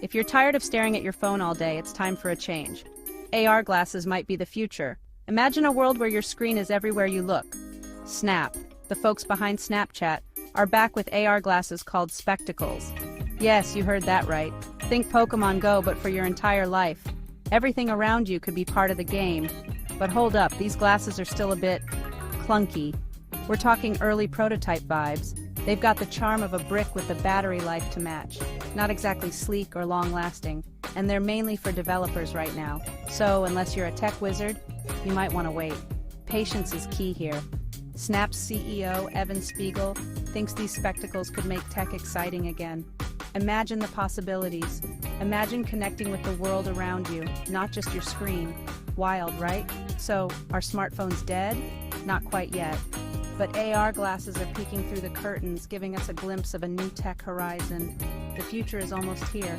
If you're tired of staring at your phone all day, it's time for a change. AR glasses might be the future. Imagine a world where your screen is everywhere you look. Snap, the folks behind Snapchat, are back with AR glasses called spectacles. Yes, you heard that right. Think Pokemon Go, but for your entire life. Everything around you could be part of the game. But hold up, these glasses are still a bit clunky. We're talking early prototype vibes. They've got the charm of a brick with the battery life to match. Not exactly sleek or long-lasting, and they're mainly for developers right now. So, unless you're a tech wizard, you might want to wait. Patience is key here. Snap's CEO, Evan Spiegel, thinks these spectacles could make tech exciting again. Imagine the possibilities. Imagine connecting with the world around you, not just your screen. Wild, right? So, are smartphones dead? Not quite yet. But AR glasses are peeking through the curtains, giving us a glimpse of a new tech horizon. The future is almost here.